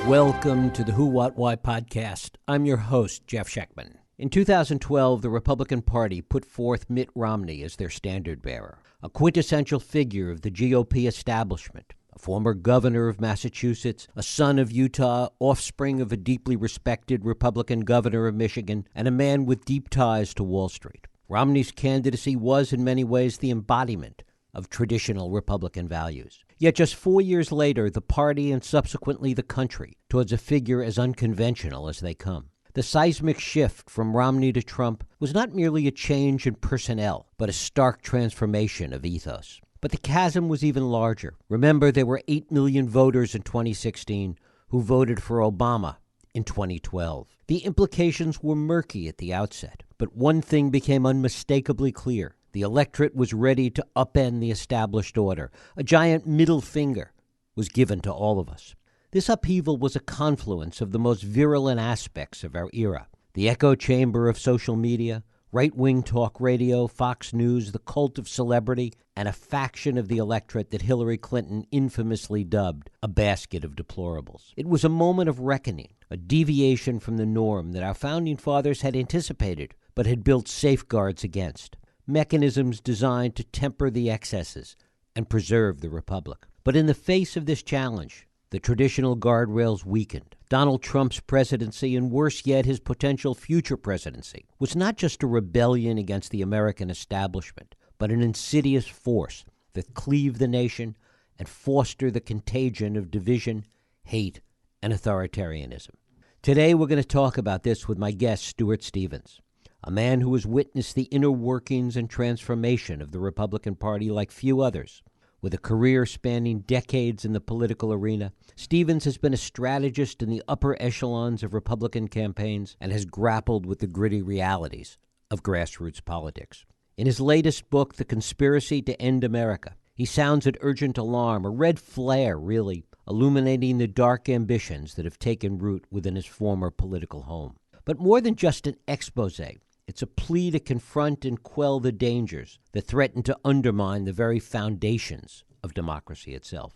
Welcome to the Who, What, Why podcast. I'm your host, Jeff Schechtman. In 2012, the Republican Party put forth Mitt Romney as their standard bearer, a quintessential figure of the GOP establishment, a former governor of Massachusetts, a son of Utah, offspring of a deeply respected Republican governor of Michigan, and a man with deep ties to Wall Street. Romney's candidacy was, in many ways, the embodiment of traditional Republican values. Yet just 4 years later, the party and subsequently the country towards a figure as unconventional as they come. The seismic shift from Romney to Trump was not merely a change in personnel, but a stark transformation of ethos. But the chasm was even larger. Remember, there were 8 million voters in 2016 who voted for Obama in 2012. The implications were murky at the outset, but one thing became unmistakably clear. The electorate was ready to upend the established order. A giant middle finger was given to all of us. This upheaval was a confluence of the most virulent aspects of our era. The echo chamber of social media, right-wing talk radio, Fox News, the cult of celebrity, and a faction of the electorate that Hillary Clinton infamously dubbed a basket of deplorables. It was a moment of reckoning, a deviation from the norm that our founding fathers had anticipated but had built safeguards against. Mechanisms designed to temper the excesses and preserve the republic. But in the face of this challenge, the traditional guardrails weakened. Donald Trump's presidency, and worse yet, his potential future presidency, was not just a rebellion against the American establishment, but an insidious force that cleaved the nation and fostered the contagion of division, hate, and authoritarianism. Today, we're going to talk about this with my guest, Stuart Stevens, a man who has witnessed the inner workings and transformation of the Republican Party like few others. With a career spanning decades in the political arena, Stevens has been a strategist in the upper echelons of Republican campaigns and has grappled with the gritty realities of grassroots politics. In his latest book, The Conspiracy to End America, he sounds an urgent alarm, a red flare, really, illuminating the dark ambitions that have taken root within his former political home. But more than just an expose, it's a plea to confront and quell the dangers that threaten to undermine the very foundations of democracy itself.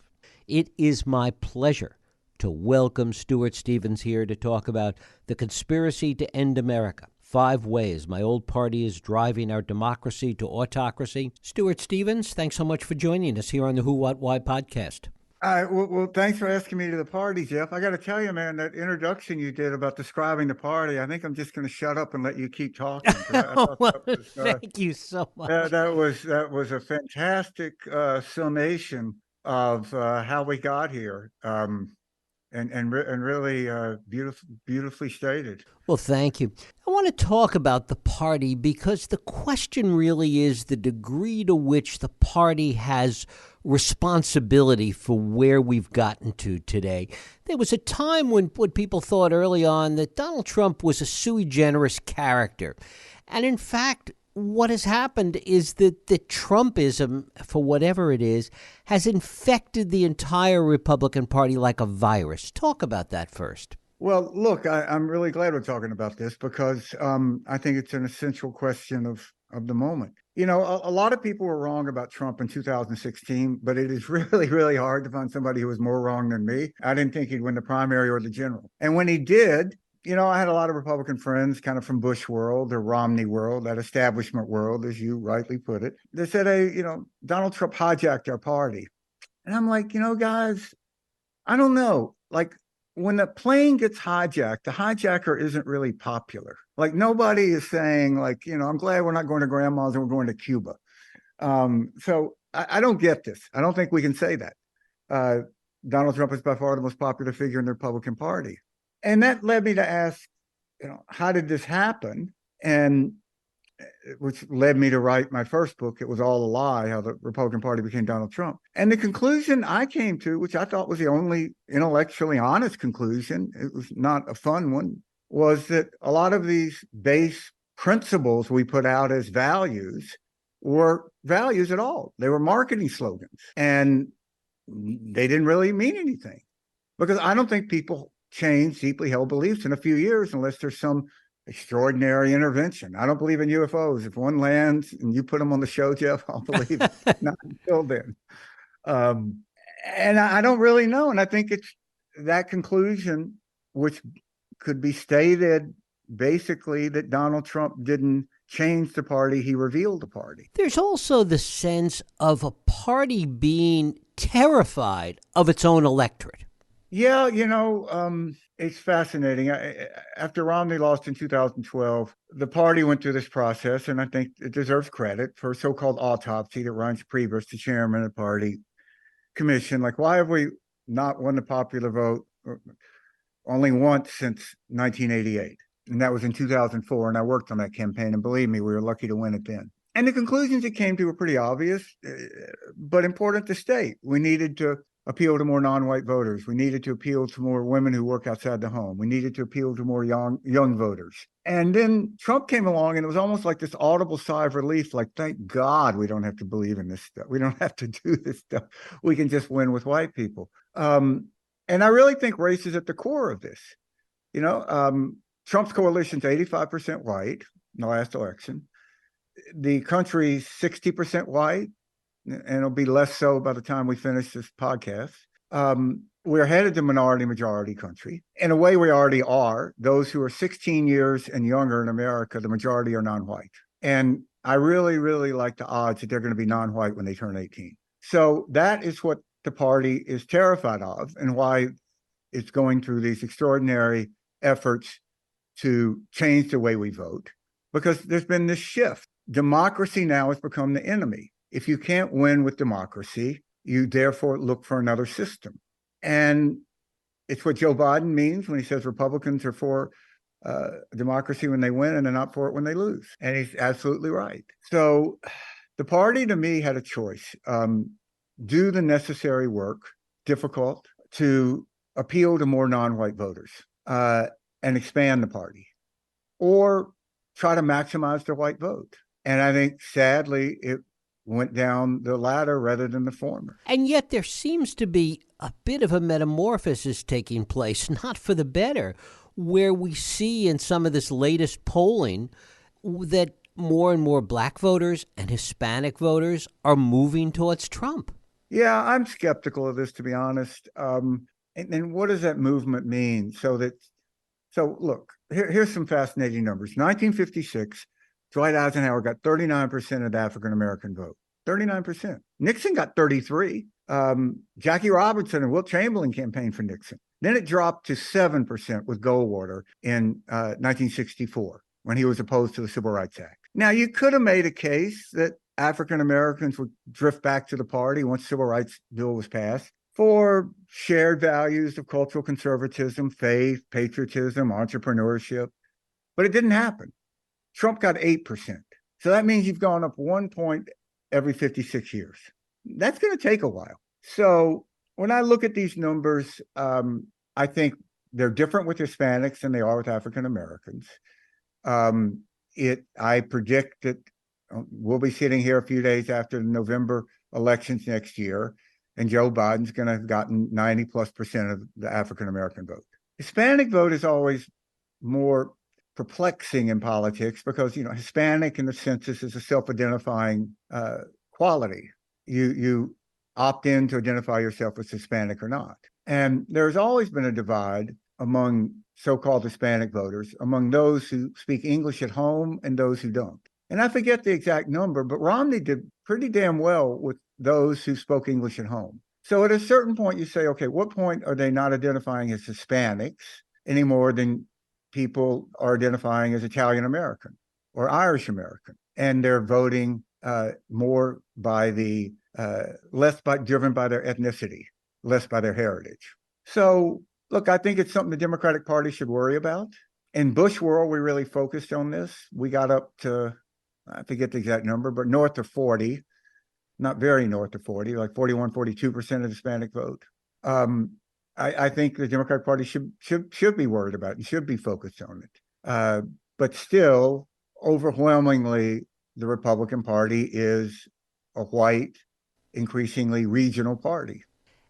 It is my pleasure to welcome Stuart Stevens here to talk about The Conspiracy to End America, 5 ways my old party is driving our democracy to autocracy. Stuart Stevens, thanks so much for joining us here on the Who, What, Why podcast. Well, thanks for asking me to the party, Jeff. I got to tell you, man, that introduction you did about describing the party, I think I'm just going to shut up and let you keep talking. Thank you so much. That was a fantastic summation of how we got here, and really beautifully stated. Well, thank you. I want to talk about the party because the question really is the degree to which the party has responsibility for where we've gotten to today. There was a time when people thought early on that Donald Trump was a sui generis character. And in fact, what has happened is that the Trumpism, for whatever it is, has infected the entire Republican Party like a virus. Talk about that first. Well, look, I'm really glad we're talking about this because I think it's an essential question of the moment. You know, a lot of people were wrong about Trump in 2016, but it is really, really hard to find somebody who was more wrong than me. I didn't think he'd win the primary or the general. And when he did, you know, I had a lot of Republican friends kind of from Bush world or Romney world, that establishment world, as you rightly put it. They said, hey, you know, Donald Trump hijacked our party. And I'm like, you know, guys, I don't know. Like, when the plane gets hijacked, the hijacker isn't really popular. Like, nobody is saying, like, you know, I'm glad we're not going to grandma's and we're going to Cuba. So I don't get this. I don't think we can say that. Donald Trump is by far the most popular figure in the Republican Party. And that led me to ask, you know, how did this happen? And which led me to write my first book. It was all a lie, how the Republican Party became Donald Trump. And the conclusion I came to, which I thought was the only intellectually honest conclusion, it was not a fun one, was that a lot of these base principles we put out as values were values at all. They were marketing slogans, and they didn't really mean anything, because I don't think people change deeply held beliefs in a few years unless there's some extraordinary intervention. I don't believe in UFOs. If one lands and you put them on the show, Jeff, I'll believe it. Not until then. And I don't really know. And I think it's that conclusion, which could be stated basically that Donald Trump didn't change the party, he revealed the party. There's also the sense of a party being terrified of its own electorate. Yeah, it's fascinating. After Romney lost in 2012, the party went through this process, and I think it deserves credit for a so-called autopsy that Reince Priebus, the chairman of the party, commissioned. Like, why have we not won the popular vote only once since 1988? And that was in 2004, and I worked on that campaign, and believe me, we were lucky to win it then. And the conclusions it came to were pretty obvious, but important to state. We needed to appeal to more non-white voters. We needed to appeal to more women who work outside the home. We needed to appeal to more young voters. And then Trump came along, and it was almost like this audible sigh of relief, like, thank God we don't have to believe in this stuff. We don't have to do this stuff. We can just win with white people. And I really think race is at the core of this. Trump's coalition's 85% white in the last election. The country's 60% white, and it'll be less so by the time we finish this podcast. We're headed to minority-majority country. In a way, we already are. Those who are 16 years and younger in America, the majority are non-white. And I really, really like the odds that they're going to be non-white when they turn 18. So that is what the party is terrified of, and why it's going through these extraordinary efforts to change the way we vote, because there's been this shift. Democracy now has become the enemy. If you can't win with democracy, you therefore look for another system. And it's what Joe Biden means when he says Republicans are for democracy when they win and they're not for it when they lose. And he's absolutely right. So the party, to me, had a choice. Do the necessary work, difficult, to appeal to more non-white voters and expand the party, or try to maximize the white vote. And I think, sadly, it went down the latter rather than the former. And yet there seems to be a bit of a metamorphosis taking place, not for the better, where we see in some of this latest polling that more and more black voters and Hispanic voters are moving towards Trump. Yeah, I'm skeptical of this, to be honest. And what does that movement mean? So look, here's some fascinating numbers. 1956, Dwight Eisenhower got 39% of the African-American vote, 39%. Nixon got 33%. Jackie Robinson and Wilt Chamberlain campaigned for Nixon. Then it dropped to 7% with Goldwater in 1964, when he was opposed to the Civil Rights Act. Now, you could have made a case that African-Americans would drift back to the party once the Civil Rights Bill was passed for shared values of cultural conservatism, faith, patriotism, entrepreneurship. But it didn't happen. Trump got 8%. So that means you've gone up 1 point every 56 years. That's going to take a while. So when I look at these numbers, I think they're different with Hispanics than they are with African Americans. I predict that we'll be sitting here a few days after the November elections next year, and Joe Biden's going to have gotten 90+% of the African American vote. Hispanic vote is always more perplexing in politics because, Hispanic in the census is a self-identifying quality. You opt in to identify yourself as Hispanic or not. And there's always been a divide among so-called Hispanic voters, among those who speak English at home and those who don't. And I forget the exact number, but Romney did pretty damn well with those who spoke English at home. So at a certain point, you say, okay, what point are they not identifying as Hispanics any more than people are identifying as Italian American or Irish American? And they're voting more by the driven by their ethnicity, less by their heritage. So look, I think it's something the Democratic Party should worry about. In Bush world, we really focused on this. We got up to, I forget the exact number, but north of 40, not very north of 40, like 41, 42% of Hispanic vote. I think the Democratic Party should be worried about it and should be focused on it. But still, overwhelmingly, the Republican Party is a white, increasingly regional party.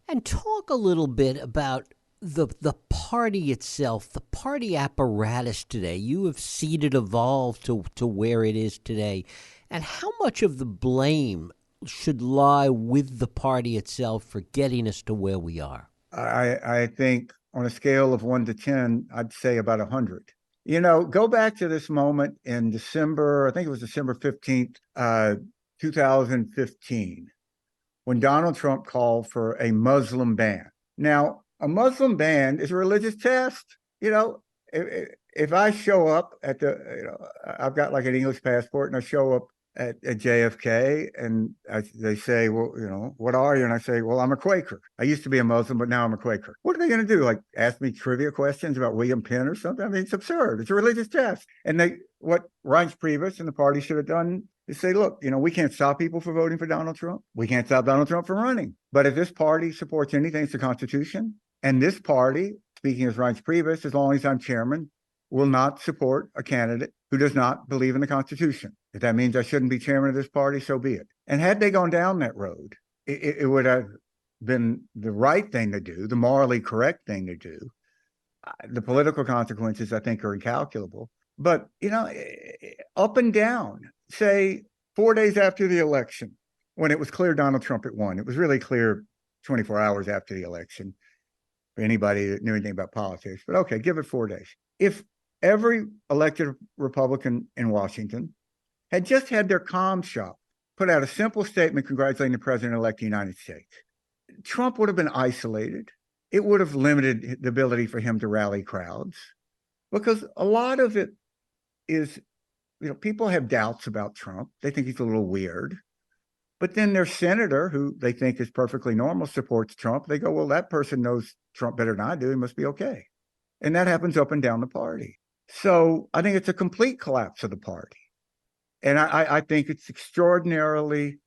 And talk a little bit about the party itself, the party apparatus today. You have seen it evolve to where it is today. And how much of the blame should lie with the party itself for getting us to where we are? I think on a scale of 1 to 10, I'd say about 100. Go back to this moment in December, I think it was December 15th, 2015, when Donald Trump called for a Muslim ban. Now, a Muslim ban is a religious test. If I show up at I've got like an English passport and I show up at JFK and they say, well, what are you? And I say, well, I'm a Quaker. I used to be a Muslim, but now I'm a Quaker. What are they going to do? Like ask me trivia questions about William Penn or something? I mean, it's absurd. It's a religious test. And what Reince Priebus and the party should have done is say, look, we can't stop people from voting for Donald Trump. We can't stop Donald Trump from running. But if this party supports anything, it's the Constitution. And this party, speaking as Reince Priebus, as long as I'm chairman, will not support a candidate who does not believe in the Constitution. If that means I shouldn't be chairman of this party, so be it. And had they gone down that road, it would have been the right thing to do, the morally correct thing to do. The political consequences, I think, are incalculable. But, up and down, say 4 days after the election, when it was clear Donald Trump had won, it was really clear 24 hours after the election for anybody that knew anything about politics. But okay, give it 4 days. If every elected Republican in Washington had just had their comm shop put out a simple statement congratulating the president-elect of the United States, Trump would have been isolated. It would have limited the ability for him to rally crowds, because a lot of it is, people have doubts about Trump. They think he's a little weird. But then their senator, who they think is perfectly normal, supports Trump. They go, well, that person knows Trump better than I do. He must be okay. And that happens up and down the party. So I think it's a complete collapse of the party. And I think it's extraordinarily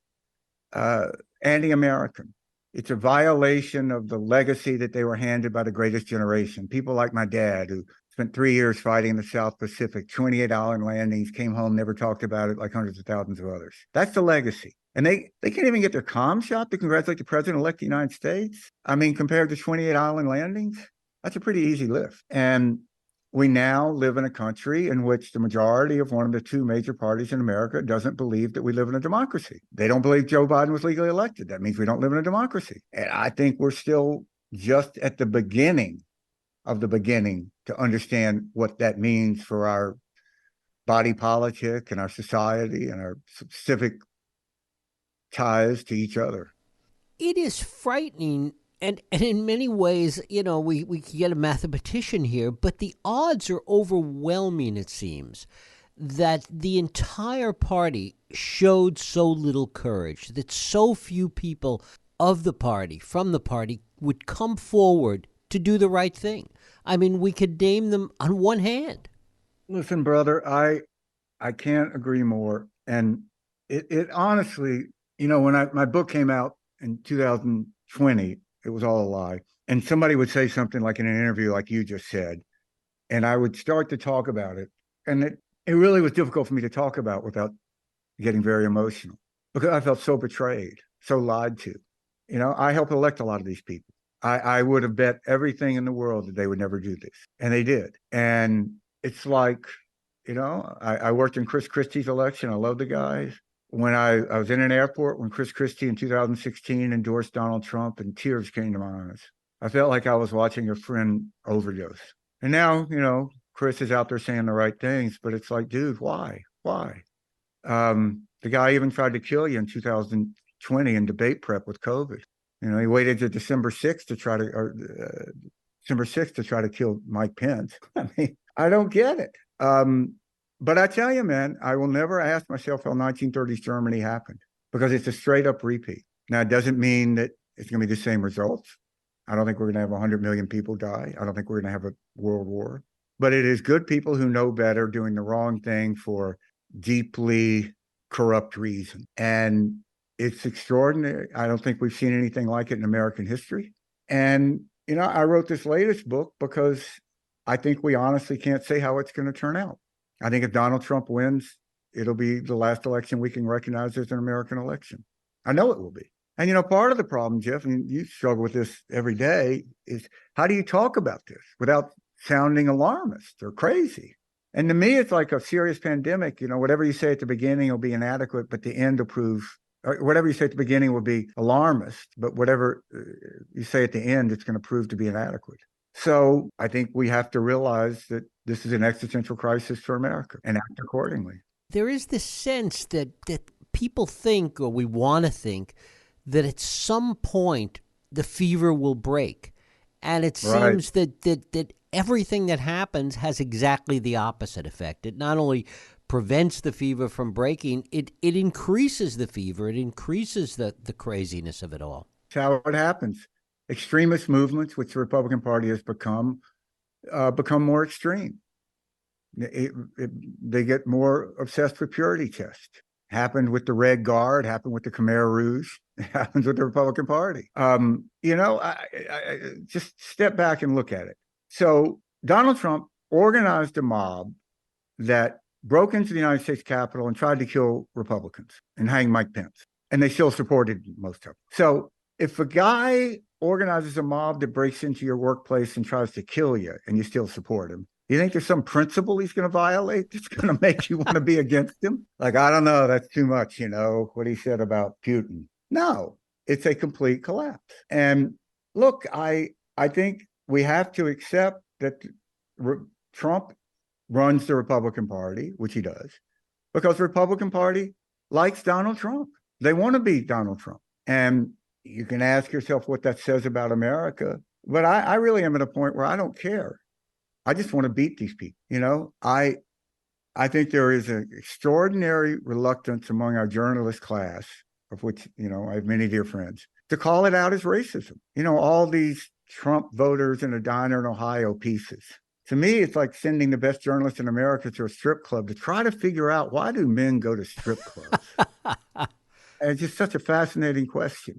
anti-American. It's a violation of the legacy that they were handed by the greatest generation. People like my dad, who spent 3 years fighting in the South Pacific, 28 island landings, came home, never talked about it like hundreds of thousands of others. That's the legacy. And they can't even get their comm shop to congratulate the president-elect of the United States. I mean, compared to 28 island landings, that's a pretty easy lift. And we now live in a country in which the majority of one of the two major parties in America doesn't believe that we live in a democracy. They don't believe Joe Biden was legally elected. That means we don't live in a democracy. And I think we're still just at the beginning of the beginning to understand what that means for our body politic and our society and our civic ties to each other. It is frightening. And in many ways, we can get a mathematician here, but the odds are overwhelming, it seems, that the entire party showed so little courage, that so few people of the party, from the party, would come forward to do the right thing. I mean, we could name them on one hand. Listen, brother, I can't agree more. And it honestly, when my book came out in 2020, it was all a lie. And somebody would say something like in an interview, like you just said, and I would start to talk about it. And it really was difficult for me to talk about without getting very emotional, because I felt so betrayed, so lied to. I helped elect a lot of these people. I would have bet everything in the world that they would never do this. And they did. And it's like, I worked in Chris Christie's election. I love the guys. When I was in an airport when Chris Christie in 2016 endorsed Donald Trump, and tears came to my eyes. I felt like I was watching a friend overdose. And now, Chris is out there saying the right things, but it's like, dude, why? Why? The guy even tried to kill you in 2020 in debate prep with COVID. He waited to December 6th to try to kill Mike Pence. I mean, I don't get it. But I tell you, man, I will never ask myself how 1930s Germany happened, because it's a straight up repeat. Now, it doesn't mean that it's going to be the same results. I don't think we're going to have 100 million people die. I don't think we're going to have a world war. But it is good people who know better doing the wrong thing for deeply corrupt reason. And it's extraordinary. I don't think we've seen anything like it in American history. And, I wrote this latest book because I think we honestly can't say how it's going to turn out. I think if Donald Trump wins, it'll be the last election we can recognize as an American election. I know it will be. And, part of the problem, Jeff, and you struggle with this every day, is how do you talk about this without sounding alarmist or crazy? And to me, it's like a serious pandemic. Whatever you say at the beginning will be inadequate, but the end will prove whatever you say at the beginning will be alarmist, but whatever you say at the end, it's going to prove to be inadequate. So I think we have to realize that this is an existential crisis for America and act accordingly. There is this sense that people think, or we want to think, that at some point the fever will break. And it seems that everything that happens has exactly the opposite effect. It not only prevents the fever from breaking, it increases the fever. It increases the craziness of it all. It's how it happens. Extremist movements, which the Republican Party has become more extreme. They get more obsessed with purity tests. Happened with the Red Guard, happened with the Khmer Rouge, it happens with the Republican Party. I just step back and look at it. So Donald Trump organized a mob that broke into the United States Capitol and tried to kill Republicans and hang Mike Pence. And they still supported most of them. So if a guy organizes a mob that breaks into your workplace and tries to kill you and you still support him, you think there's some principle he's going to violate that's going to make you want to be against him? Like, I don't know, that's too much, what he said about Putin. No, it's a complete collapse. And look, I think we have to accept that Trump runs the Republican Party, which he does, because the Republican Party likes Donald Trump. They want to be Donald Trump. And you can ask yourself what that says about America. But I really am at a point where I don't care. I just want to beat these people. I think there is an extraordinary reluctance among our journalist class, of which, I have many dear friends, to call it out as racism. All these Trump voters in a diner in Ohio pieces. To me, it's like sending the best journalist in America to a strip club to try to figure out, why do men go to strip clubs? And it's just such a fascinating question,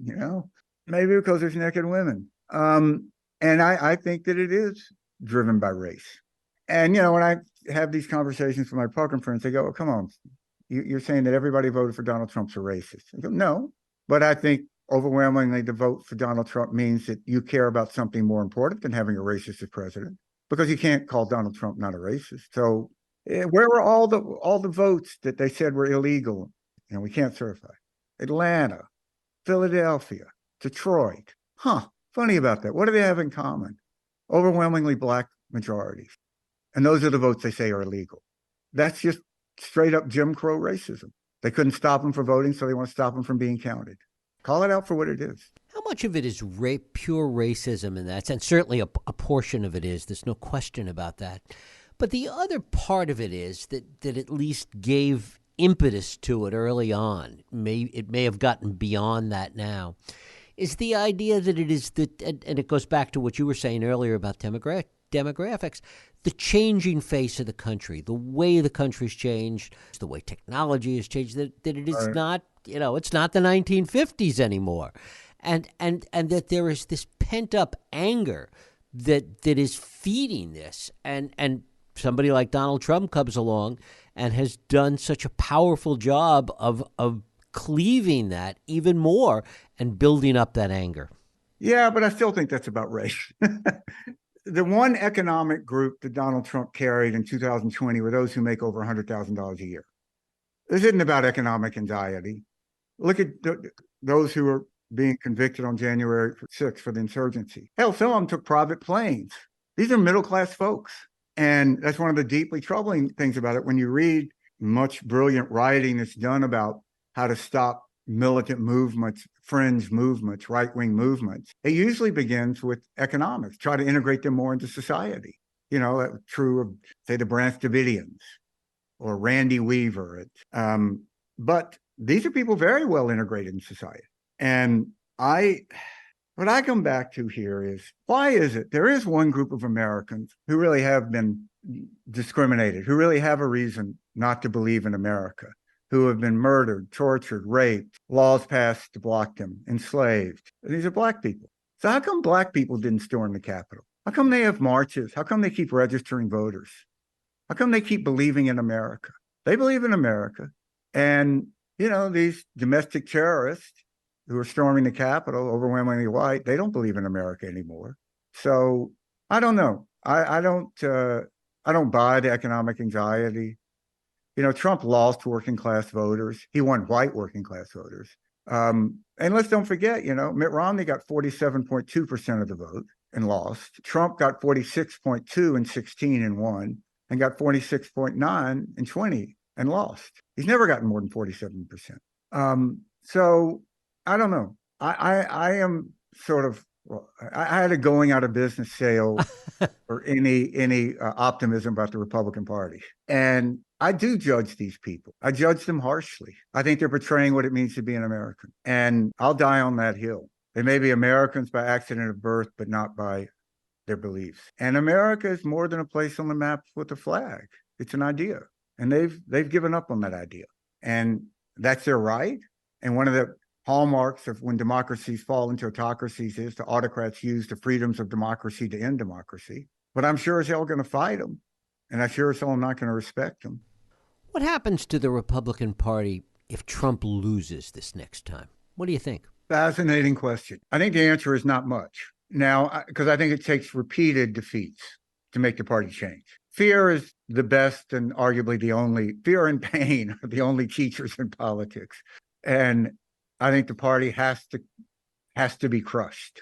maybe because there's naked women. And I think that it is driven by race. And, when I have these conversations with my Republican friends, they go, oh, come on, you're saying that everybody voted for Donald Trump's a racist. I go, no, but I think overwhelmingly the vote for Donald Trump means that you care about something more important than having a racist as president, because you can't call Donald Trump not a racist. So where were all the votes that they said were illegal? We can't certify. Atlanta, Philadelphia, Detroit. Funny about that. What do they have in common? Overwhelmingly Black majorities. And those are the votes they say are illegal. That's just straight up Jim Crow racism. They couldn't stop them from voting, so they want to stop them from being counted. Call it out for what it is. How much of it is pure racism in that sense? Certainly a portion of it is. There's no question about that. But the other part of it is that at least gave impetus to it early on. It may have gotten beyond that now. Is the idea that it is that, and it goes back to what you were saying earlier about demographics, the changing face of the country, the way the country's changed, the way technology has changed, that it is not, it's not the 1950s anymore. And that there is this pent up anger that is feeding this. And somebody like Donald Trump comes along and has done such a powerful job of cleaving that even more and building up that anger. Yeah, but I still think that's about race. The one economic group that Donald Trump carried in 2020 were those who make over $100,000 a year. This isn't about economic anxiety. Look at those who are being convicted on January 6th for the insurgency. Hell, some of them took private planes. These are middle-class folks. And that's one of the deeply troubling things about it. When you read much brilliant writing that's done about how to stop militant movements, fringe movements, right-wing movements, it usually begins with economics, try to integrate them more into society. True of, say, the Branch Davidians or Randy Weaver. But these are people very well integrated in society. And what I come back to here is, why is it there is one group of Americans who really have been discriminated, who really have a reason not to believe in America, who have been murdered, tortured, raped, laws passed to block them, enslaved? These are Black people. So how come Black people didn't storm the Capitol? How come they have marches? How come they keep registering voters? How come they keep believing in America? They believe in America. And, these domestic terrorists who are storming the Capitol, overwhelmingly white, they don't believe in America anymore. So I don't know. I don't buy the economic anxiety. Trump lost working class voters. He won white working class voters. And let's don't forget, Mitt Romney got 47.2% of the vote and lost. Trump got 46.2 in 16 and won, and got 46.9 in 20 and lost. He's never gotten more than 47%. So I don't know. I am sort of, well, I had a going out of business sale or any optimism about the Republican Party. And I do judge these people. I judge them harshly. I think they're portraying what it means to be an American. And I'll die on that hill. They may be Americans by accident of birth, but not by their beliefs. And America is more than a place on the map with a flag. It's an idea. And they've given up on that idea. And that's their right. And one of the hallmarks of when democracies fall into autocracies is the autocrats use the freedoms of democracy to end democracy. But I'm sure as hell going to fight them. And I'm sure as hell I'm not going to respect them. What happens to the Republican Party if Trump loses this next time? What do you think? Fascinating question. I think the answer is not much. Now, because I think it takes repeated defeats to make the party change. Fear is the best and arguably the only, fear and pain are the only teachers in politics. And I think the party has to be crushed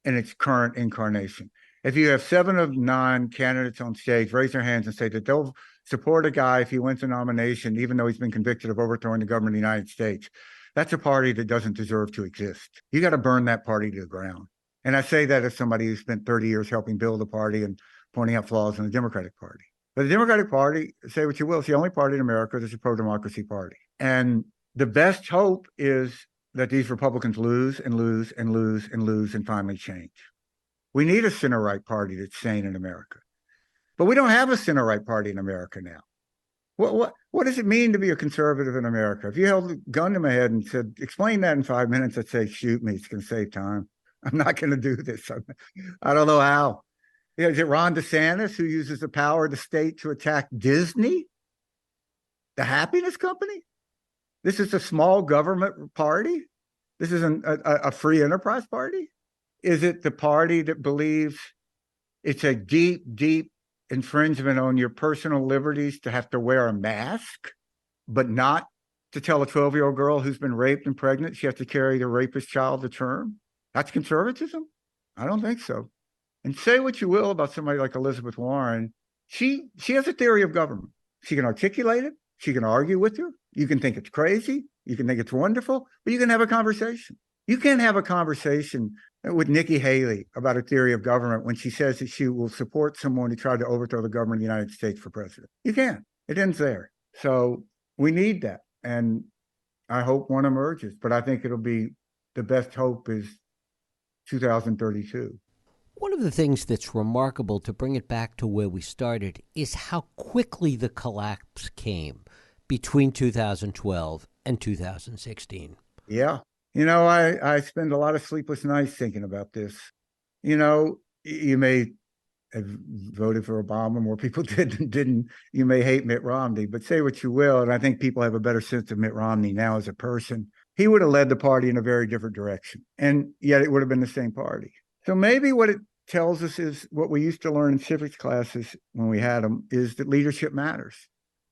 in its current incarnation. If you have 7 of 9 candidates on stage raise their hands and say that they'll support a guy if he wins a nomination, even though he's been convicted of overthrowing the government of the United States, that's a party that doesn't deserve to exist. You got to burn that party to the ground. And I say that as somebody who spent 30 years helping build a party and pointing out flaws in the Democratic Party. But the Democratic Party, say what you will, it's the only party in America that's a pro-democracy party. And the best hope is that these Republicans lose and lose and lose and lose and finally change. We need a center-right party that's sane in America. But we don't have a center-right party in America now. What does it mean to be a conservative in America? If you held a gun to my head and said, explain that in 5 minutes, I'd say, shoot me, it's going to save time. I'm not going to do this. I don't know how. Is it Ron DeSantis who uses the power of the state to attack Disney, the happiness company? This is a small government party? This isn't a free enterprise party? Is it the party that believes it's a deep, deep infringement on your personal liberties to have to wear a mask, but not to tell a 12-year-old girl who's been raped and pregnant she has to carry the rapist child to term? That's conservatism? I don't think so. And say what you will about somebody like Elizabeth Warren, she has a theory of government. She can articulate it. She can argue with you. You can think it's crazy. You can think it's wonderful, but you can have a conversation. You can't have a conversation with Nikki Haley about a theory of government when she says that she will support someone who tried to overthrow the government of the United States for president. You can't. It ends there. So we need that. And I hope one emerges, but I think it'll be, the best hope is 2032. One of the things that's remarkable, to bring it back to where we started, is how quickly the collapse came between 2012 and 2016. Yeah. I spend a lot of sleepless nights thinking about this. You may have voted for Obama, more people didn't. You may hate Mitt Romney, but say what you will, and I think people have a better sense of Mitt Romney now as a person. He would have led the party in a very different direction, and yet it would have been the same party. So maybe what it tells us is what we used to learn in civics classes when we had them, is that leadership matters.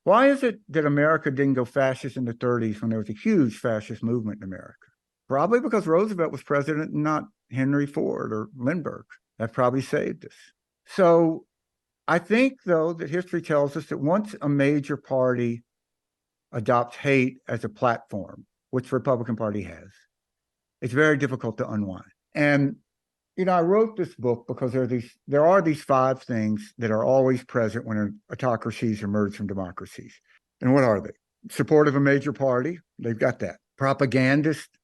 Why is it that America didn't go fascist in the 30s when there was a huge fascist movement in America? Probably because Roosevelt was president and not Henry Ford or Lindbergh. That probably saved us. So I think, though, that history tells us that once a major party adopts hate as a platform, which the Republican Party has, it's very difficult to unwind. And I wrote this book because there are these 5 things that are always present when autocracies emerge from democracies. And what are they? Support of a major party, they've got that. Propagandists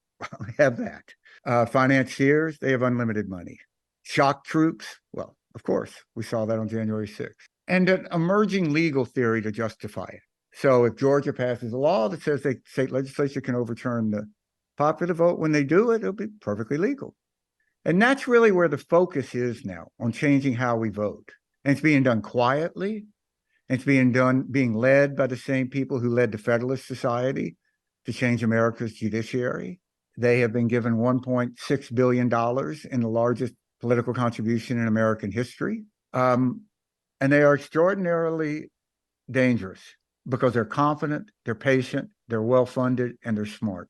have that. Financiers, they have unlimited money. Shock troops, well, of course, we saw that on January 6th. And an emerging legal theory to justify it. So if Georgia passes a law that says the state legislature can overturn the popular vote, when they do it, it'll be perfectly legal. And that's really where the focus is now, on changing how we vote. And it's being done quietly. And it's being led by the same people who led the Federalist Society to change America's judiciary. They have been given $1.6 billion in the largest political contribution in American history. And they are extraordinarily dangerous because they're confident, they're patient, they're well-funded, and they're smart.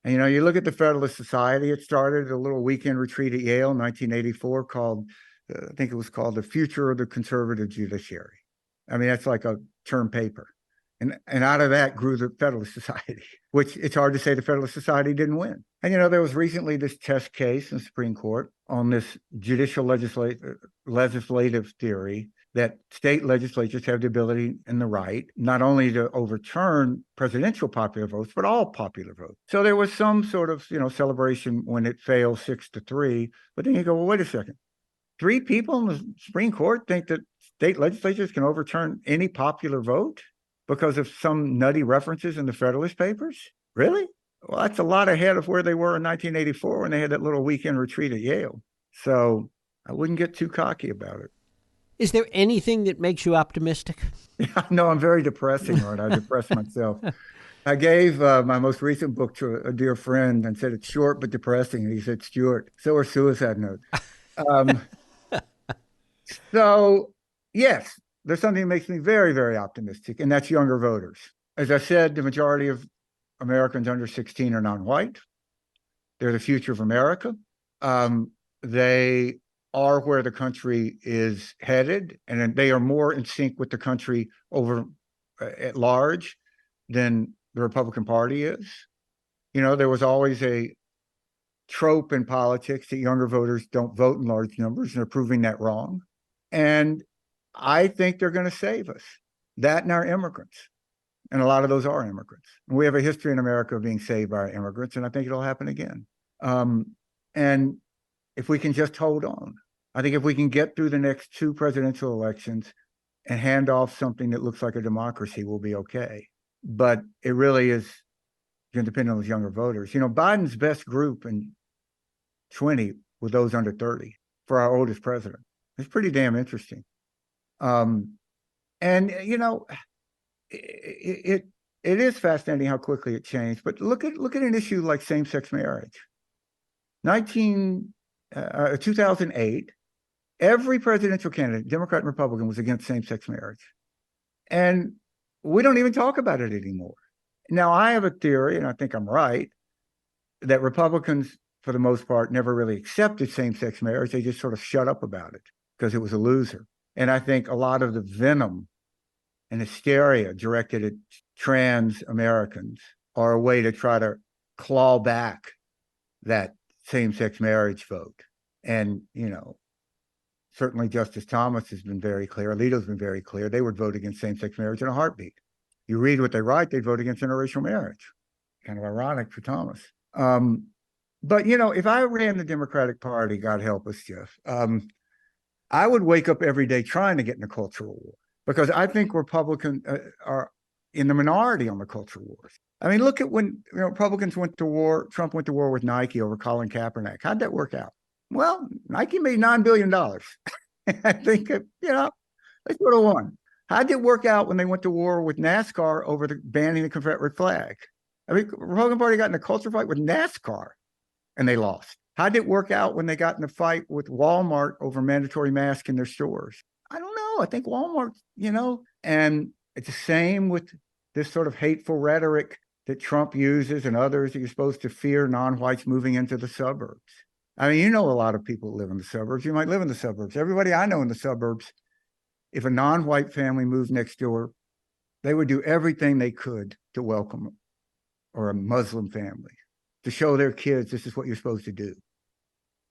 And, you look at the Federalist Society, it started a little weekend retreat at Yale in 1984 called, I think it was called The Future of the Conservative Judiciary. I mean, that's like a term paper. And out of that grew the Federalist Society, which it's hard to say the Federalist Society didn't win. And, there was recently this test case in the Supreme Court on this judicial legislative theory that state legislatures have the ability and the right not only to overturn presidential popular votes, but all popular votes. So there was some sort of, celebration when it failed 6-3. But then you go, well, wait a second. 3 people in the Supreme Court think that state legislatures can overturn any popular vote because of some nutty references in the Federalist Papers? Really? Well, that's a lot ahead of where they were in 1984 when they had that little weekend retreat at Yale. So I wouldn't get too cocky about it. Is there anything that makes you optimistic? No, I'm very depressing, right? I depress myself. I gave my most recent book to a dear friend and said it's short but depressing. And he said, Stuart, so are suicide notes. So, yes, there's something that makes me very, very optimistic, and that's younger voters. As I said, the majority of Americans under 16 are non-white. They're the future of America. They are where the country is headed, and they are more in sync with the country over at large than the Republican Party is. There was always a trope in politics that younger voters don't vote in large numbers, and they're proving that wrong. And I think they're going to save us. That and our immigrants. And a lot of those are immigrants. And we have a history in America of being saved by our immigrants, and I think it'll happen again. And if we can just hold on, I think if we can get through the next 2 presidential elections and hand off something that looks like a democracy, we'll be okay. But it really is going to depend on those younger voters. Biden's best group in 20 were those under 30 for our oldest president. It's pretty damn interesting. And it is fascinating how quickly it changed. But look at an issue like same-sex marriage. 2008, every presidential candidate, Democrat and Republican, was against same-sex marriage, and we don't even talk about it anymore. Now, I have a theory, and I think I'm right, that Republicans, for the most part, never really accepted same-sex marriage. They just sort of shut up about it because it was a loser. And I think a lot of the venom and hysteria directed at trans Americans are a way to try to claw back that same-sex marriage vote. And, certainly Justice Thomas has been very clear. Alito's been very clear. They would vote against same-sex marriage in a heartbeat. You read what they write, they'd vote against interracial marriage. Kind of ironic for Thomas. But, if I ran the Democratic Party, God help us, Jeff, I would wake up every day trying to get in a cultural war, because I think Republicans are in the minority on the culture wars. I mean, look at when Republicans went to war, Trump went to war with Nike over Colin Kaepernick. How'd that work out? Well, Nike made $9 billion. I think, they sort of won. How'd it work out when they went to war with NASCAR over banning the Confederate flag? I mean, the Republican Party got in a culture fight with NASCAR, and they lost. How'd it work out when they got in a fight with Walmart over mandatory masks in their stores? I don't know. I think Walmart, and it's the same with this sort of hateful rhetoric that Trump uses and others. You're supposed to fear non-whites moving into the suburbs. I mean, a lot of people live in the suburbs. You might live in the suburbs. Everybody I know in the suburbs, if a non-white family moved next door, they would do everything they could to welcome them, or a Muslim family, to show their kids this is what you're supposed to do.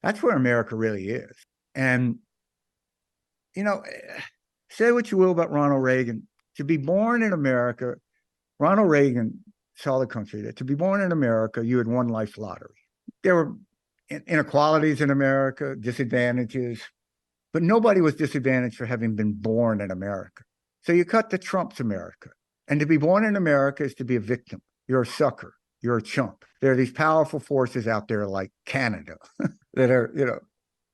That's where America really is. And, say what you will about Ronald Reagan. To be born in America, Ronald Reagan saw the country that to be born in America, you had won life's lottery. There were inequalities in America, disadvantages, but nobody was disadvantaged for having been born in America. So you cut to Trump's America. And to be born in America is to be a victim. You're a sucker. You're a chump. There are these powerful forces out there like Canada that are,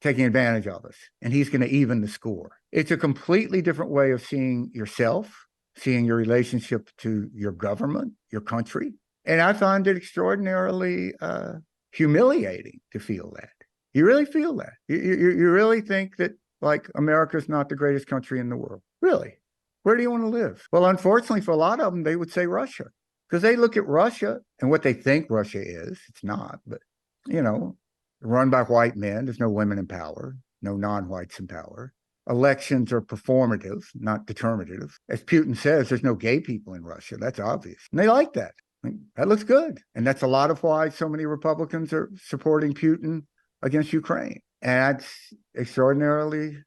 taking advantage of us. And he's going to even the score. It's a completely different way of seeing yourself, seeing your relationship to your government, your country. And I find it extraordinarily humiliating to feel that. You really feel that. You really think that, like, America's not the greatest country in the world. Really? Where do you want to live? Well, unfortunately, for a lot of them, they would say Russia, because they look at Russia and what they think Russia is. It's not, but, run by white men. There's no women in power, no non-whites in power. Elections are performative, not determinative. As Putin says, there's no gay people in Russia. That's obvious. And they like that. That looks good. And that's a lot of why so many Republicans are supporting Putin against Ukraine. And that's extraordinarily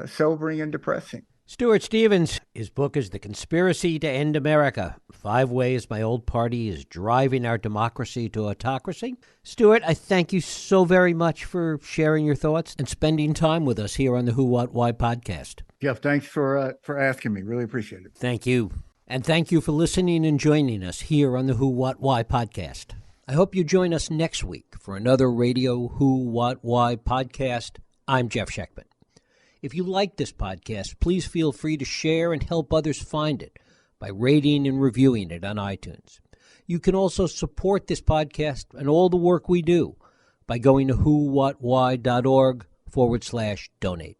sobering and depressing. Stuart Stevens, his book is The Conspiracy to End America, 5 Ways My Old Party is Driving Our Democracy to Autocracy. Stuart, I thank you so very much for sharing your thoughts and spending time with us here on the Who, What, Why podcast. Jeff, thanks for asking me. Really appreciate it. Thank you. And thank you for listening and joining us here on the Who, What, Why podcast. I hope you join us next week for another radio Who, What, Why podcast. I'm Jeff Sheckman. If you like this podcast, please feel free to share and help others find it by rating and reviewing it on iTunes. You can also support this podcast and all the work we do by going to whowhatwhy.org/donate.